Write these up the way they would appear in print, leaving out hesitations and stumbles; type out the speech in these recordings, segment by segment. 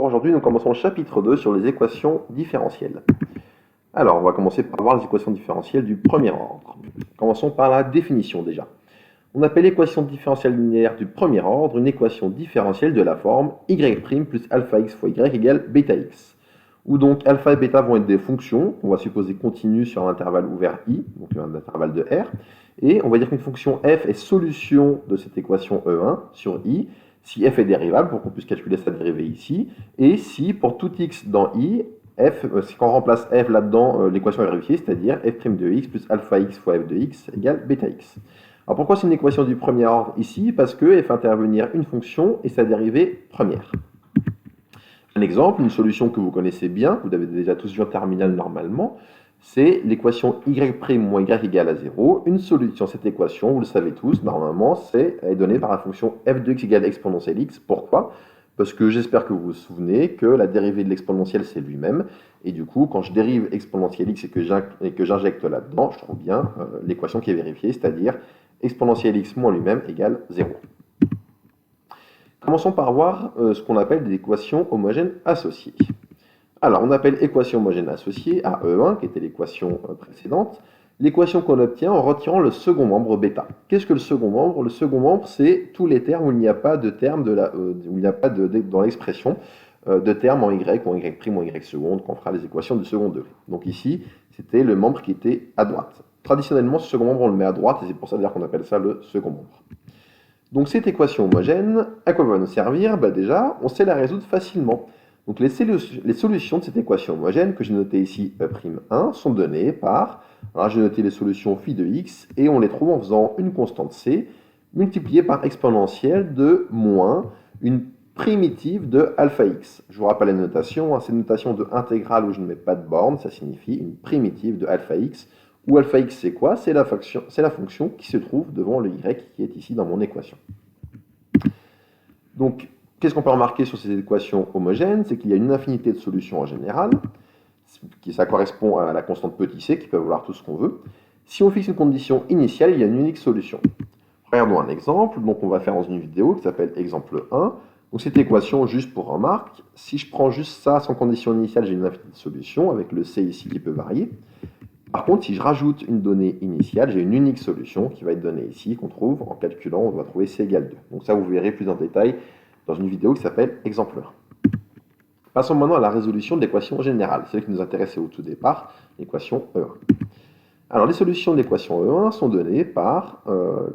aujourd'hui, nous commençons le chapitre 2 sur les équations différentielles. Alors, on va commencer par voir les équations différentielles du premier ordre. Commençons par la définition déjà. On appelle l'équation différentielle linéaire du premier ordre une équation différentielle de la forme y' plus alpha x fois y égale bêta x, où donc alpha et bêta vont être des fonctions, on va supposer continues sur un intervalle ouvert i, donc un intervalle de R, et on va dire qu'une fonction f est solution de cette équation E1 sur i, si f est dérivable, pour qu'on puisse calculer sa dérivée ici, et si pour tout x dans i, quand on remplace f là-dedans, l'équation est vérifiée, c'est-à-dire f' de x plus alpha x fois f de x égale bêta x. Alors pourquoi c'est une équation du premier ordre ici? Parce qu'elle fait intervenir une fonction et sa dérivée première. Un exemple, une solution que vous connaissez bien, que vous avez déjà tous vu en terminale normalement, c'est l'équation y' moins y égale à 0. Une solution, cette équation, vous le savez tous, normalement, est donnée par la fonction f de x égale exponentielle x. Pourquoi? Parce que j'espère que vous vous souvenez que la dérivée de l'exponentielle, c'est lui-même. Et du coup, quand je dérive exponentielle x et que j'injecte là-dedans, je trouve bien l'équation qui est vérifiée, c'est-à-dire exponentielle x moins lui-même égale 0. Commençons par voir ce qu'on appelle des équations homogènes associées. Alors, on appelle équation homogène associée à E1, qui était l'équation précédente, l'équation qu'on obtient en retirant le second membre bêta. Qu'est-ce que le second membre? Le second membre, c'est tous les termes où il n'y a pas de terme où il n'y a pas dans l'expression de termes en y ou en y' ou en y seconde, quand on fera les équations du second degré. Donc ici, c'était le membre qui était à droite. Traditionnellement, ce second membre, on le met à droite, et c'est pour ça d'ailleurs qu'on appelle ça le second membre. Donc cette équation homogène, à quoi va nous servir? Déjà, on sait la résoudre facilement. Donc les solutions de cette équation homogène, que j'ai notées ici E'1, sont données par, alors j'ai noté les solutions phi de x, et on les trouve en faisant une constante c, multipliée par exponentielle de moins une primitive de alpha x. Je vous rappelle la notation, c'est une notation de intégrale où je ne mets pas de borne, ça signifie une primitive de alpha x, où alpha x c'est quoi? C'est la fonction qui se trouve devant le y qui est ici dans mon équation. Donc, qu'est-ce qu'on peut remarquer sur ces équations homogènes? C'est qu'il y a une infinité de solutions en général, ça correspond à la constante petit c, qui peut vouloir tout ce qu'on veut. Si on fixe une condition initiale, il y a une unique solution. Regardons un exemple, donc on va faire dans une vidéo qui s'appelle exemple 1. Donc cette équation, juste pour remarque, si je prends juste ça sans condition initiale, j'ai une infinité de solutions, avec le c ici qui peut varier. Par contre, si je rajoute une donnée initiale, j'ai une unique solution qui va être donnée ici, qu'on trouve en calculant, on va trouver c égale 2. Donc ça, vous verrez plus en détail dans une vidéo qui s'appelle exemple 1. Passons maintenant à la résolution de l'équation générale, celle qui nous intéressait au tout départ, l'équation E1. Alors les solutions de l'équation E1 sont données par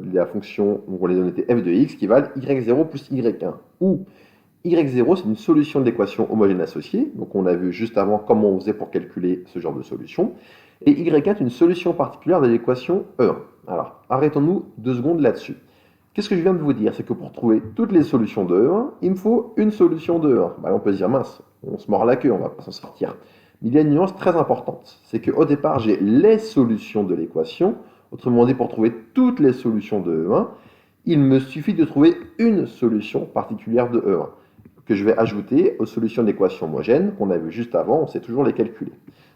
la fonction, donc on les a notées f de x qui valent y0 plus y1, où y0 c'est une solution de l'équation homogène associée, donc on a vu juste avant comment on faisait pour calculer ce genre de solution, et y1 est une solution particulière de l'équation E1. Alors arrêtons-nous 2 secondes là-dessus. Qu'est-ce que je viens de vous dire? C'est que pour trouver toutes les solutions de E1, il me faut une solution de E1. On peut se dire, mince, on se mord la queue, on va pas s'en sortir. Mais il y a une nuance très importante, c'est qu'au départ, j'ai les solutions de l'équation. Autrement dit, pour trouver toutes les solutions de E1, il me suffit de trouver une solution particulière de E1, que je vais ajouter aux solutions de l'équation homogène qu'on a vu juste avant, on sait toujours les calculer.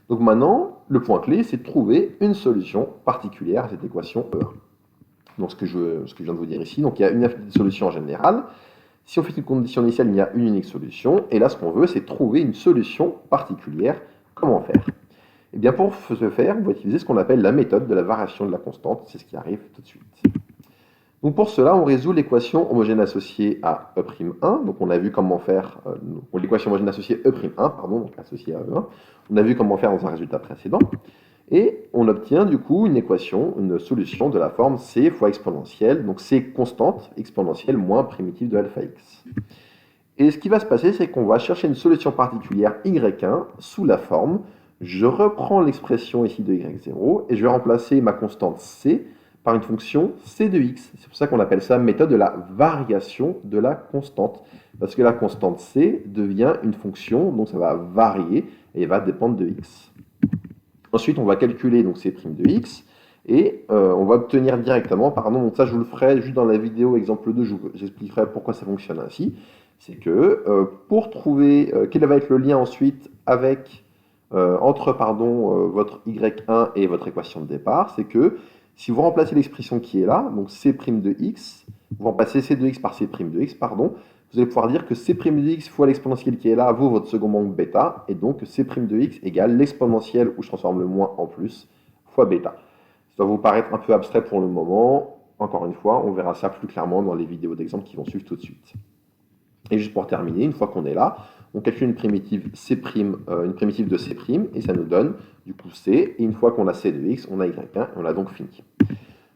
Donc maintenant, le point clé, c'est de trouver une solution particulière à cette équation E1. Donc ce que je viens de vous dire ici, donc il y a une infinité de solutions en général. Si on fait une condition initiale, il y a une unique solution. Et là, ce qu'on veut, c'est trouver une solution particulière. Comment faire? Eh bien, pour ce faire, on va utiliser ce qu'on appelle la méthode de la variation de la constante. C'est ce qui arrive tout de suite. Donc pour cela, on résout l'équation homogène associée à E'1. Donc on a vu comment faire l'équation homogène associée E'1, pardon, donc associée à E1. On a vu comment faire dans un résultat précédent. Et on obtient du coup une équation, une solution de la forme c fois exponentielle, donc c constante, exponentielle moins primitive de alpha x. Et ce qui va se passer, c'est qu'on va chercher une solution particulière y1 sous la forme, je reprends l'expression ici de y0, et je vais remplacer ma constante c par une fonction c de x. C'est pour ça qu'on appelle ça méthode de la variation de la constante, parce que la constante c devient une fonction, donc ça va varier, et va dépendre de x. Ensuite, on va calculer donc c' de x, et on va obtenir directement, pardon, donc ça je vous le ferai juste dans la vidéo exemple 2, j'expliquerai pourquoi ça fonctionne ainsi. C'est que pour trouver quel va être le lien ensuite entre votre y1 et votre équation de départ, c'est que si vous remplacez l'expression qui est là, donc c' de x, vous remplacez c de x par c' de x, pardon, vous allez pouvoir dire que c' de x fois l'exponentielle qui est là vaut votre second membre bêta, et donc c' de x égale l'exponentielle où je transforme le moins en plus fois bêta. Ça va vous paraître un peu abstrait pour le moment. Encore une fois, on verra ça plus clairement dans les vidéos d'exemple qui vont suivre tout de suite. Et juste pour terminer, une fois qu'on est là, on calcule une primitive c', une primitive de c', et ça nous donne du coup c, et une fois qu'on a c de x, on a y1, et on a donc fini.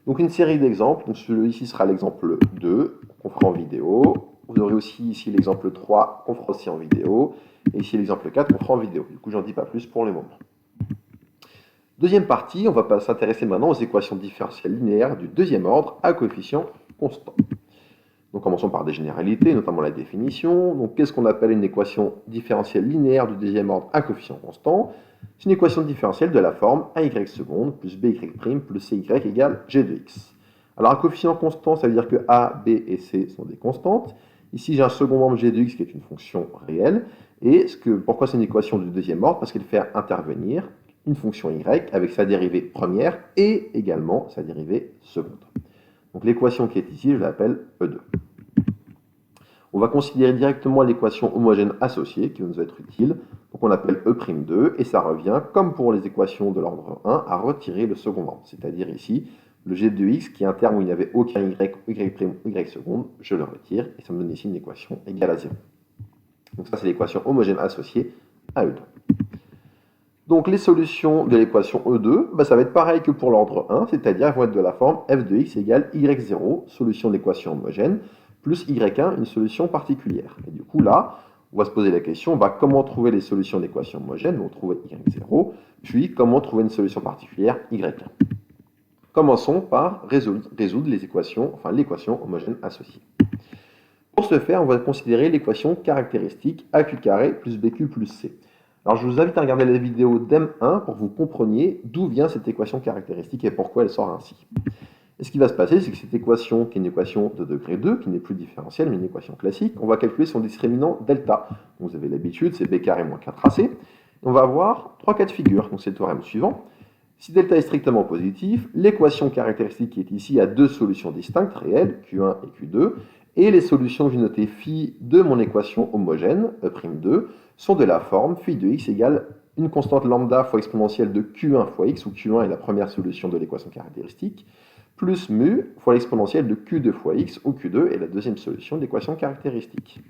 Donc une série d'exemples, donc celui-ci sera l'exemple 2, qu'on fera en vidéo. Vous aurez aussi ici l'exemple 3, qu'on fera aussi en vidéo, et ici l'exemple 4, qu'on fera en vidéo. Du coup, j'en dis pas plus pour le moment. Deuxième partie, on va s'intéresser maintenant aux équations différentielles linéaires du deuxième ordre à coefficient constant. Donc commençons par des généralités, notamment la définition. Donc qu'est-ce qu'on appelle une équation différentielle linéaire du deuxième ordre à coefficient constant? C'est une équation différentielle de la forme ay seconde plus by' plus cy égale g de x. Alors un coefficient constant, ça veut dire que a, b et c sont des constantes. Ici j'ai un second membre g de x qui est une fonction réelle. Et pourquoi c'est une équation du deuxième ordre? Parce qu'elle fait intervenir une fonction y avec sa dérivée première et également sa dérivée seconde. Donc l'équation qui est ici, je l'appelle E2. On va considérer directement l'équation homogène associée qui va nous être utile. Donc on appelle E'2 et ça revient, comme pour les équations de l'ordre 1, à retirer le second membre. C'est-à-dire ici, le g de x qui est un terme où il n'y avait aucun y, y', y seconde, je le retire et ça me donne ici une équation égale à 0. Donc ça c'est l'équation homogène associée à E2. Donc les solutions de l'équation E2, ça va être pareil que pour l'ordre 1, c'est-à-dire elles vont être de la forme f de x égale y0, solution de l'équation homogène, plus y1, une solution particulière. Et du coup là, on va se poser la question, comment trouver les solutions de l'équation homogène? On va trouver y0, puis comment trouver une solution particulière y1. Commençons par résoudre l'équation homogène associée. Pour ce faire, on va considérer l'équation caractéristique aq carré plus bq plus c. Alors je vous invite à regarder la vidéo d'M1 pour que vous compreniez d'où vient cette équation caractéristique et pourquoi elle sort ainsi. Et ce qui va se passer, c'est que cette équation, qui est une équation de degré 2, qui n'est plus différentielle, mais une équation classique, on va calculer son discriminant delta. Donc vous avez l'habitude, c'est b carré moins 4ac. Et on va avoir trois cas de figure, donc c'est le théorème suivant. Si delta est strictement positif, l'équation caractéristique qui est ici a deux solutions distinctes, réelles, Q1 et Q2, et les solutions que j'ai notées phi de mon équation homogène, E'2, sont de la forme phi de x égale une constante lambda fois exponentielle de Q1 fois x, où Q1 est la première solution de l'équation caractéristique, plus mu fois l'exponentielle de Q2 fois x, où Q2 est la deuxième solution de l'équation caractéristique.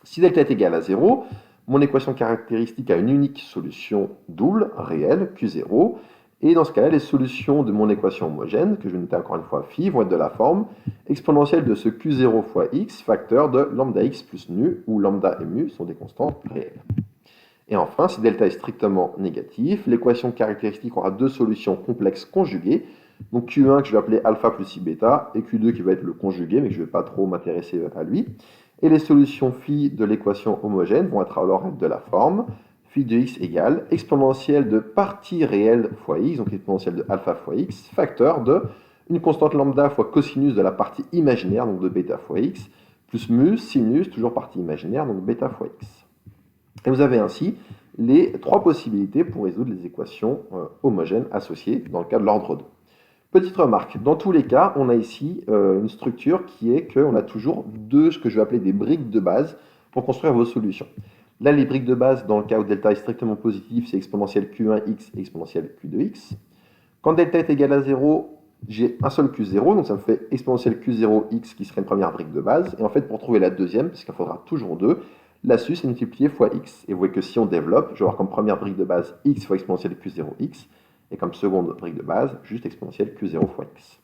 Si delta est égal à 0, mon équation caractéristique a une unique solution double, réelle, Q0, et dans ce cas-là, les solutions de mon équation homogène, que je vais noter encore une fois phi, vont être de la forme exponentielle de ce Q0 fois x, facteur de lambda x plus nu, où lambda et mu sont des constantes réelles. Et enfin, si delta est strictement négatif, l'équation caractéristique aura deux solutions complexes conjuguées, donc Q1 que je vais appeler alpha plus i bêta, et Q2 qui va être le conjugué, mais que je ne vais pas trop m'intéresser à lui. Et les solutions phi de l'équation homogène vont être alors de la forme phi de x égale exponentielle de partie réelle fois x, donc exponentielle de alpha fois x, facteur de une constante lambda fois cosinus de la partie imaginaire, donc de bêta fois x, plus mu, sinus, toujours partie imaginaire, donc bêta fois x. Et vous avez ainsi les trois possibilités pour résoudre les équations homogènes associées dans le cas de l'ordre 2. Petite remarque, dans tous les cas, on a ici une structure qui est qu'on a toujours ce que je vais appeler des briques de base pour construire vos solutions. Là, les briques de base, dans le cas où delta est strictement positif, c'est exponentielle Q1x et exponentielle Q2x. Quand delta est égal à 0, j'ai un seul Q0, donc ça me fait exponentielle Q0x qui serait une première brique de base. Et en fait, pour trouver la deuxième, parce qu'il faudra toujours 2, l'astuce est multiplier fois x. Et vous voyez que si on développe, je vais avoir comme première brique de base x fois exponentielle Q0x, et comme seconde brique de base, juste exponentielle Q0 fois x.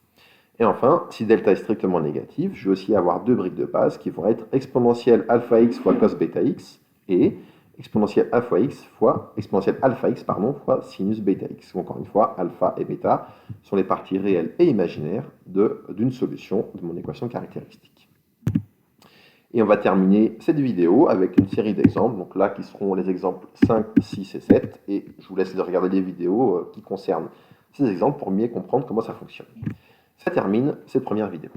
Et enfin, si delta est strictement négatif, je vais aussi avoir deux briques de base qui vont être exponentielle alpha x fois cos bêta x, et exponentielle alpha x fois fois sinus bêta x. Encore une fois, alpha et bêta sont les parties réelles et imaginaires d'une solution de mon équation caractéristique. Et on va terminer cette vidéo avec une série d'exemples, donc là qui seront les exemples 5, 6 et 7, et je vous laisse regarder les vidéos qui concernent ces exemples pour mieux comprendre comment ça fonctionne. Ça termine cette première vidéo.